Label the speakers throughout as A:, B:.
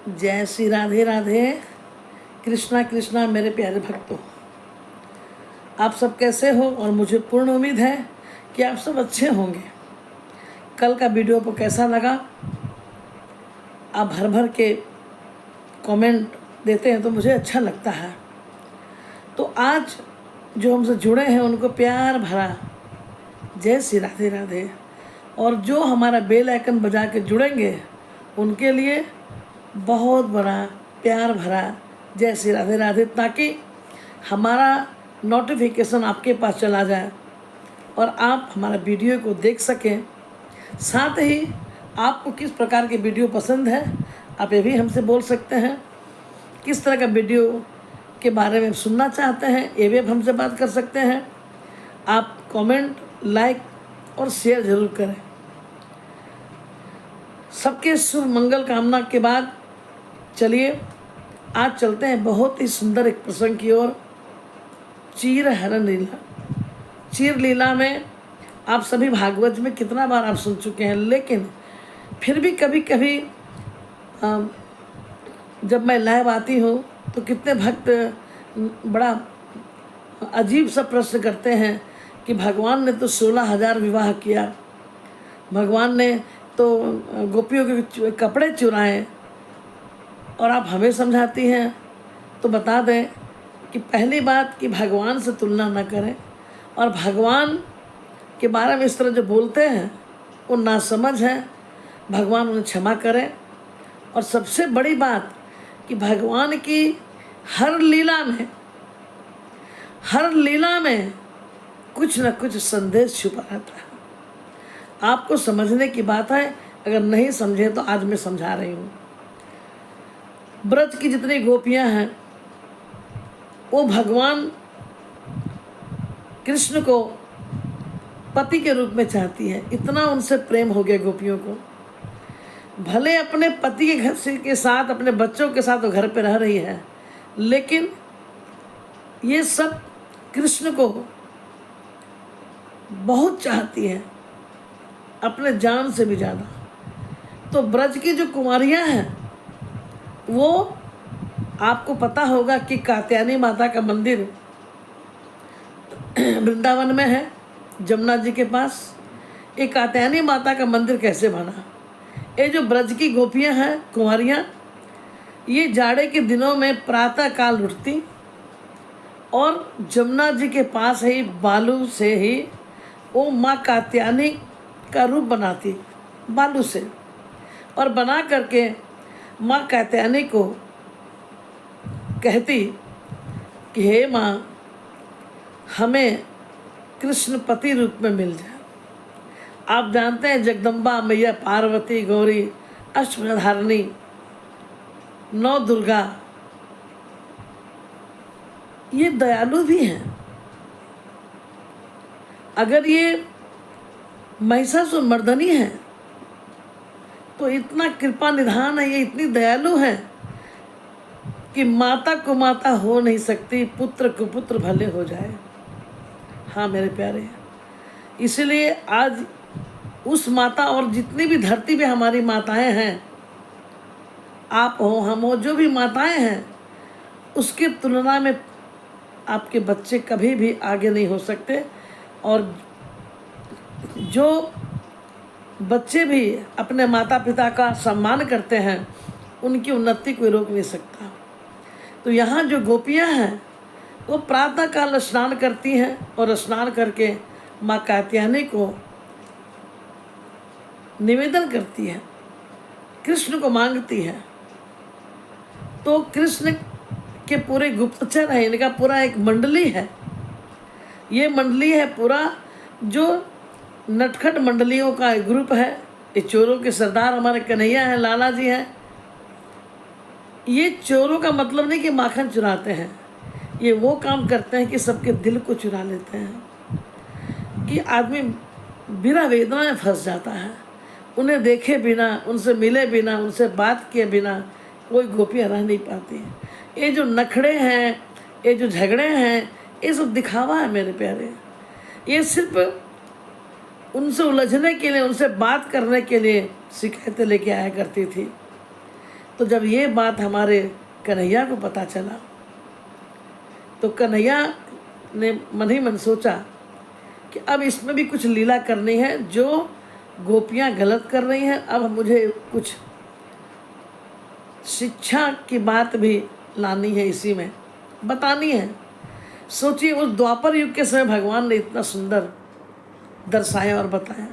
A: जय श्री राधे राधे। कृष्णा कृष्णा मेरे प्यारे भक्तों, आप सब कैसे हो? और मुझे पूर्ण उम्मीद है कि आप सब अच्छे होंगे। कल का वीडियो आपको कैसा लगा? आप भर भर के कमेंट देते हैं तो मुझे अच्छा लगता है। तो आज जो हमसे जुड़े हैं उनको प्यार भरा जय श्री राधे राधे। और जो हमारा बेल आइकन बजा के जुड़ेंगे उनके लिए बहुत बड़ा प्यार भरा जय श्री राधे राधे, ताकि हमारा नोटिफिकेशन आपके पास चला जाए और आप हमारा वीडियो को देख सकें। साथ ही आपको किस प्रकार के वीडियो पसंद है आप ये भी हमसे बोल सकते हैं। किस तरह का वीडियो के बारे में सुनना चाहते हैं ये भी आप हमसे बात कर सकते हैं। आप कमेंट, लाइक और शेयर ज़रूर करें। सबके शुभ मंगल कामना के बाद चलिए आज चलते हैं बहुत ही सुंदर एक प्रसंग की ओर। चीर हरण लीला। चीर लीला में आप सभी भागवत में कितना बार आप सुन चुके हैं, लेकिन फिर भी कभी कभी जब मैं लाइव आती हूँ तो कितने भक्त बड़ा अजीब सा प्रश्न करते हैं कि भगवान ने तो 16,000 विवाह किया, भगवान ने तो गोपियों के कपड़े चुराए और आप हमें समझाती हैं। तो बता दें कि पहली बात कि भगवान से तुलना न करें, और भगवान के बारे में इस तरह जो बोलते हैं वो नासमझ है। भगवान उन्हें क्षमा करें। और सबसे बड़ी बात कि भगवान की हर लीला में कुछ न कुछ संदेश छुपा रहता है। आपको समझने की बात है, अगर नहीं समझे तो आज मैं समझा रही हूँ। ब्रज की जितनी गोपियाँ हैं वो भगवान कृष्ण को पति के रूप में चाहती हैं। इतना उनसे प्रेम हो गया गोपियों को। भले अपने पति के घर से के साथ, अपने बच्चों के साथ वो घर पे रह रही है, लेकिन ये सब कृष्ण को बहुत चाहती हैं, अपने जान से भी ज़्यादा। तो ब्रज की जो कुमारियाँ हैं वो, आपको पता होगा कि कात्यायनी माता का मंदिर वृंदावन में है, जमुना जी के पास। ये कात्यायनी माता का मंदिर कैसे बना? ये जो ब्रज की गोपियाँ हैं, कुंवारियाँ, ये जाड़े के दिनों में प्रातः काल उठती और जमुना जी के पास ही बालू से ही वो माँ कात्यायनी का रूप बनाती, बालू से, और बना करके माँ कात्यायनी को कहती कि हे माँ, हमें कृष्ण पति रूप में मिल जाए। आप जानते हैं जगदम्बा मैया, पार्वती, गौरी, अष्टधारिणी, 9 दुर्गा, ये दयालु भी हैं। अगर ये महिषासुर मर्दनी है तो इतना कृपा निधान है, ये इतनी दयालु है कि माता को माता हो नहीं सकती, पुत्र को पुत्र भले हो जाए। हाँ मेरे प्यारे, इसलिए आज उस माता, और जितनी भी धरती पे हमारी माताएं हैं, आप हो, हम हो, जो भी माताएं हैं, उसके तुलना में आपके बच्चे कभी भी आगे नहीं हो सकते। और जो बच्चे भी अपने माता पिता का सम्मान करते हैं उनकी उन्नति कोई रोक नहीं सकता। तो यहाँ जो गोपियाँ हैं वो प्रातः काल स्नान करती हैं और स्नान करके माँ कात्यायनी को निवेदन करती है, कृष्ण को मांगती है। तो कृष्ण के पूरे गुप्तचर है, इनका पूरा एक मंडली है। ये मंडली है पूरा, जो नटखट मंडलियों का एक ग्रुप है। ये चोरों के सरदार हमारे कन्हैया हैं, लाला जी हैं। ये चोरों का मतलब नहीं कि माखन चुराते हैं, ये वो काम करते हैं कि सबके दिल को चुरा लेते हैं, कि आदमी बिना वेदना में फंस जाता है। उन्हें देखे बिना, उनसे मिले बिना, उनसे बात किए बिना कोई गोपियाँ रह नहीं पाती। ये जो नखड़े हैं, ये जो झगड़े हैं, ये सब दिखावा है मेरे प्यारे। ये सिर्फ उनसे उलझने के लिए, उनसे बात करने के लिए शिकायतें लेके आया करती थी। तो जब ये बात हमारे कन्हैया को पता चला तो कन्हैया ने मन ही मन सोचा कि अब इसमें भी कुछ लीला करनी है, जो गोपियाँ गलत कर रही हैं अब मुझे कुछ शिक्षा की बात भी लानी है, इसी में बतानी है। सोचिए उस द्वापर युग के समय भगवान ने इतना सुंदर दर्शाया और बताया।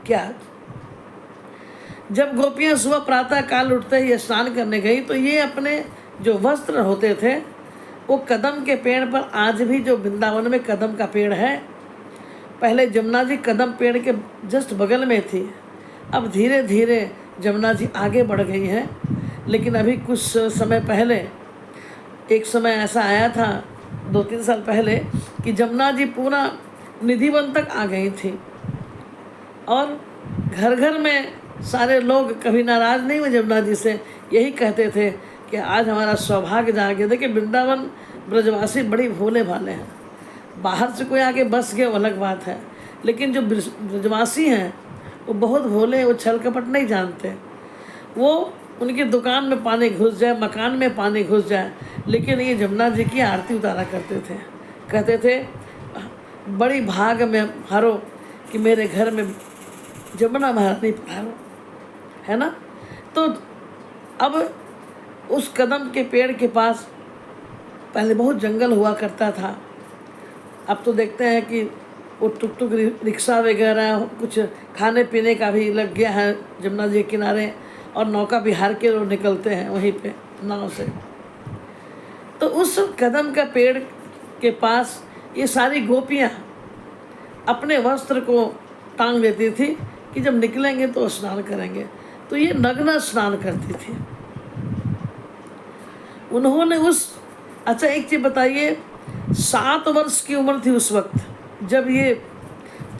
A: क्या जब गोपियाँ सुबह प्रातः काल उठते ही स्नान करने गई तो ये अपने जो वस्त्र होते थे वो कदम के पेड़ पर, आज भी जो वृंदावन में कदम का पेड़ है, पहले जमुना जी कदम पेड़ के जस्ट बगल में थी, अब धीरे धीरे जमुना जी आगे बढ़ गई हैं। लेकिन अभी कुछ समय पहले एक समय ऐसा आया था 2-3 साल पहले कि जमुना जी पूरा निधिवन तक आ गई थी और घर घर में सारे लोग कभी नाराज़ नहीं हुए जमुना जी से, यही कहते थे कि आज हमारा सौभाग्य जाग गया। देखिए वृंदावन ब्रजवासी बड़ी भोले भाले हैं, बाहर से कोई आके बस गए वो अलग बात है, लेकिन जो ब्रजवासी हैं वो बहुत भोले, वो छल कपट नहीं जानते। वो उनकी दुकान में पानी घुस जाए, मकान में पानी घुस जाए, लेकिन ये जमुना जी की आरती उतारा करते थे। कहते थे बड़ी भाग में हारो कि मेरे घर में जमुना महारानी पधारो, है ना। तो अब उस कदम के पेड़ के पास पहले बहुत जंगल हुआ करता था, अब तो देखते हैं कि वो टुक टुक रिक्शा वगैरह कुछ खाने पीने का भी लग गया है जमुना जी के किनारे, और नौका बिहार के लोग निकलते हैं वहीं पे नाव से। तो उस कदम का पेड़ के पास ये सारी गोपियाँ अपने वस्त्र को टांग देती थी कि जब निकलेंगे तो स्नान करेंगे, तो ये नग्न स्नान करती थी। उन्होंने अच्छा एक चीज़ बताइए, 7 वर्ष की उम्र थी उस वक्त जब ये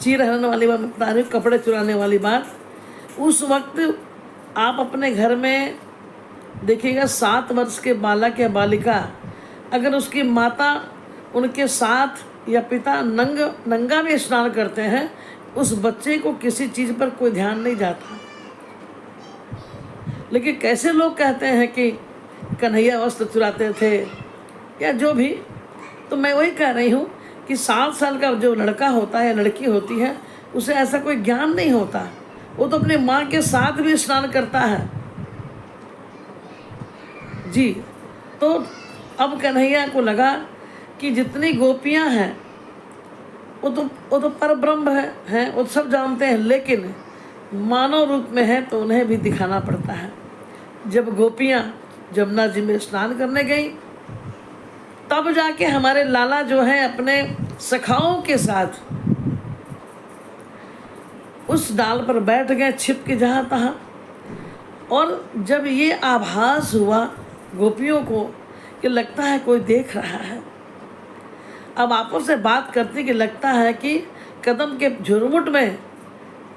A: चीरहरण वाली बात बता रही हूँ, कपड़े चुराने वाली बात। उस वक्त आप अपने घर में देखिएगा 7 वर्ष के बालक या बालिका, अगर उसकी माता उनके साथ या पिता नंगा में स्नान करते हैं, उस बच्चे को किसी चीज़ पर कोई ध्यान नहीं जाता। लेकिन कैसे लोग कहते हैं कि कन्हैया वस्त्र चुराते थे या जो भी, तो मैं वही कह रही हूँ कि 7 साल का जो लड़का होता है या लड़की होती है उसे ऐसा कोई ज्ञान नहीं होता, वो तो अपनी माँ के साथ भी स्नान करता है जी। तो अब कन्हैया को लगा कि जितनी गोपियाँ हैं वो तो परब्रह्म हैं, वो सब जानते हैं, लेकिन मानव रूप में है तो उन्हें भी दिखाना पड़ता है। जब गोपियाँ जमुना जी में स्नान करने गई तब जाके हमारे लाला जो है अपने सखाओं के साथ उस डाल पर बैठ गए छिप के जहाँ तहाँ। और जब ये आभास हुआ गोपियों को कि लगता है कोई देख रहा है, अब आपस से बात करते कि लगता है कि कदम के झुरमुट में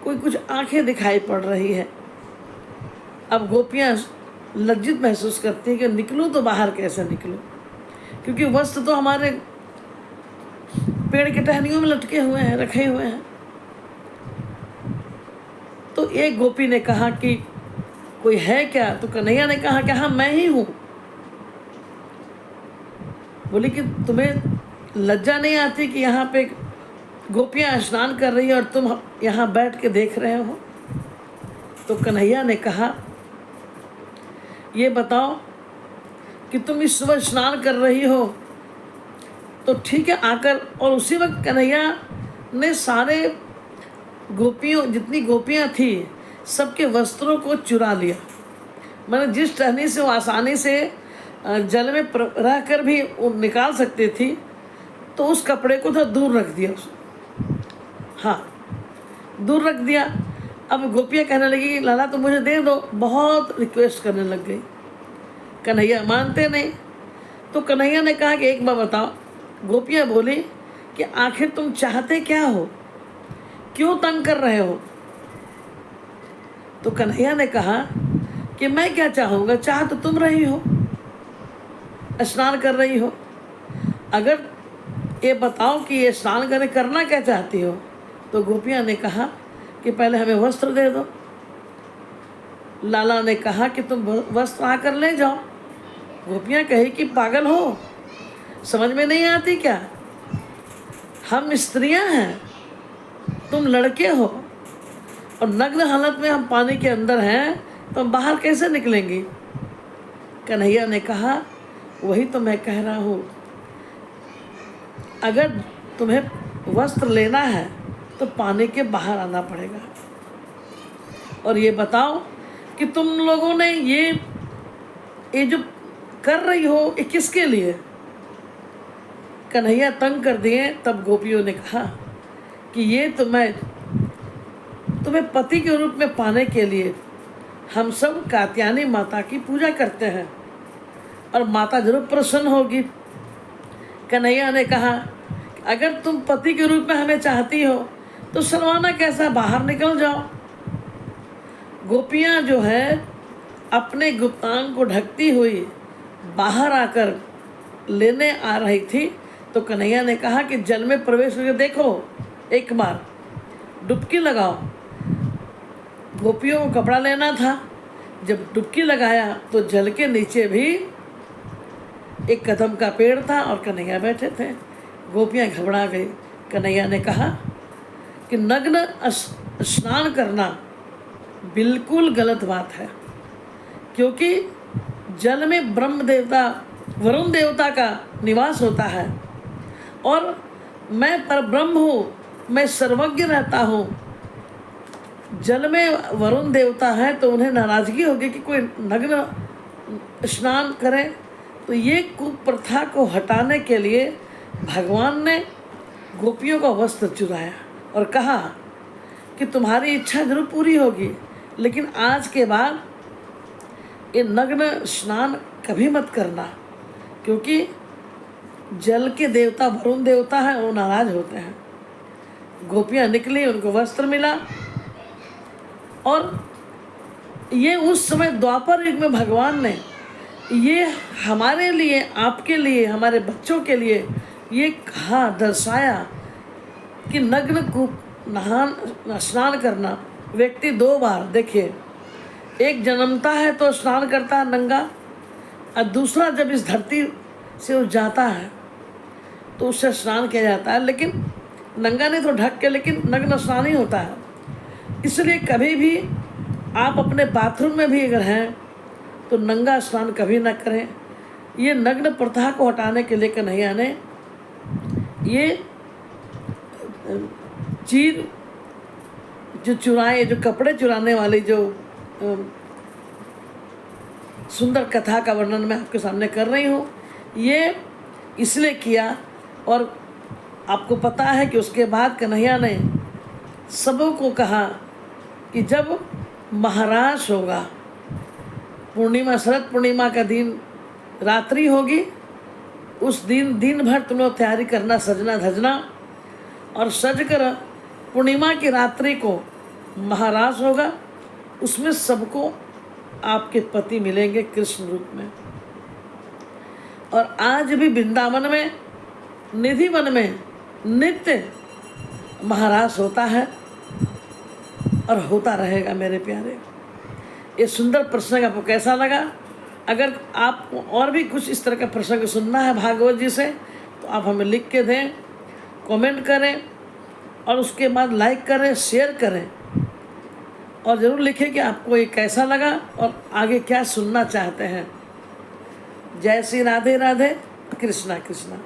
A: कोई कुछ आंखें दिखाई पड़ रही है। अब गोपियाँ लज्जित महसूस करती हैं कि निकलूँ तो बाहर कैसे निकलूँ, क्योंकि वस्त्र तो हमारे पेड़ के टहनियों में लटके हुए हैं, रखे हुए हैं। तो एक गोपी ने कहा कि कोई है क्या, तो कन्हैया ने कहा कि हाँ मैं ही हूँ। बोली कि तुम्हें लज्जा नहीं आती कि यहाँ पे गोपियाँ स्नान कर रही है और तुम यहाँ बैठ के देख रहे हो। तो कन्हैया ने कहा ये बताओ कि तुम इस सुबह स्नान कर रही हो तो ठीक है आकर। और उसी वक्त कन्हैया ने सारे गोपियों, जितनी गोपियाँ थी, सबके वस्त्रों को चुरा लिया। मैंने जिस टहनी से वो आसानी से जल में रह कर भी वो निकाल सकती थी, तो उस कपड़े को तो दूर रख दिया हाँ दूर रख दिया। अब गोपियाँ कहने लगी कि लाला तो मुझे दे दो, बहुत रिक्वेस्ट करने लग गई। कन्हैया मानते नहीं। तो कन्हैया ने कहा कि एक बार बताओ। गोपियाँ बोली कि आखिर तुम चाहते क्या हो, क्यों तंग कर रहे हो। तो कन्हैया ने कहा कि मैं क्या चाहूँगा, चाह तो तुम रही हो, स्नान कर रही हो। अगर ये बताओ कि ये स्नान करना क्या चाहती हो। तो गोपियाँ ने कहा कि पहले हमें वस्त्र दे दो। लाला ने कहा कि तुम वस्त्र आकर ले जाओ। गोपियाँ कही कि पागल हो, समझ में नहीं आती क्या? हम स्त्रियां हैं, तुम लड़के हो, और नग्न हालत में हम पानी के अंदर हैं तो हम बाहर कैसे निकलेंगे? कन्हैया ने कहा वही तो मैं कह रहा हूँ, अगर तुम्हें वस्त्र लेना है तो पानी के बाहर आना पड़ेगा। और ये बताओ कि तुम लोगों ने ये जो कर रही हो ये किसके लिए? कन्हैया तंग कर दिए। तब गोपियों ने कहा कि ये तो मैं तुम्हें पति के रूप में पाने के लिए हम सब कात्यायनी माता की पूजा करते हैं और माता जरूर प्रसन्न होगी। कन्हैया ने कहा अगर तुम पति के रूप में हमें चाहती हो तो शर्माना कैसा, बाहर निकल जाओ। गोपियाँ जो है अपने गुप्तांग को ढकती हुई बाहर आकर लेने आ रही थी तो कन्हैया ने कहा कि जल में प्रवेश करके देखो, एक बार डुबकी लगाओ। गोपियों को कपड़ा लेना था, जब डुबकी लगाया तो जल के नीचे भी एक कदम का पेड़ था और कन्हैया बैठे थे। गोपियाँ घबरा गई। कन्हैया ने कहा कि नग्न स्नान करना बिल्कुल गलत बात है, क्योंकि जल में ब्रह्म देवता वरुण देवता का निवास होता है और मैं परब्रह्म हूँ, मैं सर्वज्ञ रहता हूँ। जल में वरुण देवता है तो उन्हें नाराज़गी होगी कि कोई नग्न स्नान करे। तो ये कुप्रथा को हटाने के लिए भगवान ने गोपियों का वस्त्र चुराया और कहा कि तुम्हारी इच्छा जरूर पूरी होगी, लेकिन आज के बाद ये नग्न स्नान कभी मत करना, क्योंकि जल के देवता वरुण देवता है, वो नाराज होते हैं। गोपियाँ निकली, उनको वस्त्र मिला और ये उस समय द्वापर युग में भगवान ने ये हमारे लिए, आपके लिए, हमारे बच्चों के लिए ये कहा, दर्शाया कि नग्न को स्नान करना व्यक्ति 2 बार, देखिए, एक जन्मता है तो स्नान करता है नंगा, और दूसरा जब इस धरती से वो जाता है तो उससे स्नान किया जाता है, लेकिन नंगा नहीं तो ढक के, लेकिन नग्न स्नान ही होता है। इसलिए कभी भी आप अपने बाथरूम में भी अगर हैं तो नंगा स्नान कभी ना करें। ये नग्न प्रथा को हटाने के लिए कन्हैया ने ये चीर जो चुराए, जो कपड़े चुराने वाली जो सुंदर कथा का वर्णन मैं आपके सामने कर रही हूँ, ये इसलिए किया। और आपको पता है कि उसके बाद कन्हैया ने सबों को कहा कि जब महाराज होगा, पूर्णिमा, शरद पूर्णिमा का दिन रात्रि होगी, उस दिन भर तुम लोग तैयारी करना, सजना धजना, और सज कर पूर्णिमा की रात्रि को महाराज होगा, उसमें सबको आपके पति मिलेंगे कृष्ण रूप में। और आज भी वृंदावन में, निधि वन में नित्य महाराज होता है और होता रहेगा। मेरे प्यारे, ये सुंदर प्रसंग आपको कैसा लगा? अगर आपको और भी कुछ इस तरह का प्रसंग सुनना है भागवत जी से तो आप हमें लिख के दें, कमेंट करें और उसके बाद लाइक करें, शेयर करें, और ज़रूर लिखें कि आपको ये कैसा लगा और आगे क्या सुनना चाहते हैं। जय श्री राधे राधे, कृष्णा कृष्णा।